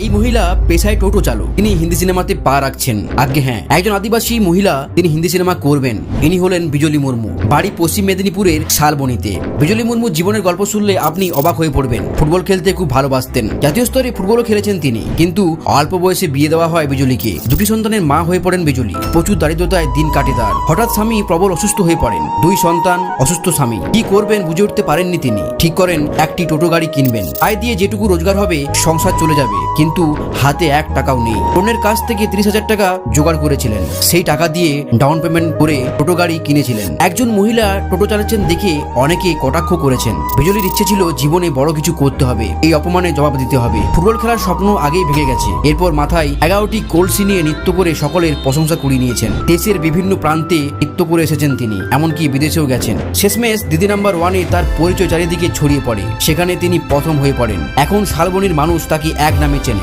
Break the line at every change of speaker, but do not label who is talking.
এই মহিলা পেশায় টোটো চালক। তিনি হিন্দি সিনেমাতে পা রাখছেন। আগে হ্যাঁ, একজন আদিবাসী মহিলা, তিনি হিন্দি সিনেমা করবেন। ইনি হলেন বিজলি মুর্মু। বাড়ি পশ্চিম মেদিনীপুরের শালবনীতে। বিজলি মুর্মুর জীবনের গল্প শুনলে আপনি অবাক হয়ে পড়বেন। ফুটবল খেলতে খুব ভালোবাসতেন। জাতীয় স্তরে ফুটবলও খেলেছেন তিনি। কিন্তু অল্প বয়সে বিয়ে দেওয়া হয় বিজলিকে। দুটি সন্তানের মা হয়ে পড়েন বিজলি। প্রচুর দারিদ্রতায় দিন কাটে তার। হঠাৎ স্বামী প্রবল অসুস্থ হয়ে পড়েন। দুই সন্তান, অসুস্থ স্বামী। কি করবেন বুঝে উঠতে পারেননি তিনি। ঠিক করেন একটি টোটো গাড়ি কিনবেন। আয় দিয়ে যেটুকু রোজগার হবে সংসার চলে যাবে। কিন্তু হাতে 1 টাকাও নেই। বোনের কাছ থেকে 30,000 টাকা জোগাড় করেছিলেন। সেই টাকা দিয়ে ডাউন পেমেন্ট করে টোটো গাড়ি কিনেছিলেন। একজন মহিলা টোটো চালাচ্ছেন দেখে অনেকে কটাক্ষ করেছেন। বিজলির ইচ্ছে ছিল জীবনে বড় কিছু করতে হবে, এই অপমানে জবাব দিতে হবে। ফুটবল খেলার স্বপ্ন আগেই ভেঙে গেছে। এরপর মাথায় 11টি কলসি নিয়ে নৃত্য করে সকলের প্রশংসা কুড়িয়ে নিয়েছেন। দেশের বিভিন্ন প্রান্তে নৃত্য করে এসেছেন তিনি, এমনকি বিদেশেও গেছেন। শেষমেশ দিদি নাম্বার 1-এ তার পরিচয় চারিদিকে ছড়িয়ে পড়ে। সেখানে তিনি প্রথম হয়ে পড়েন। এখন শালবনীর মানুষ তাকে এক নামে চেনে।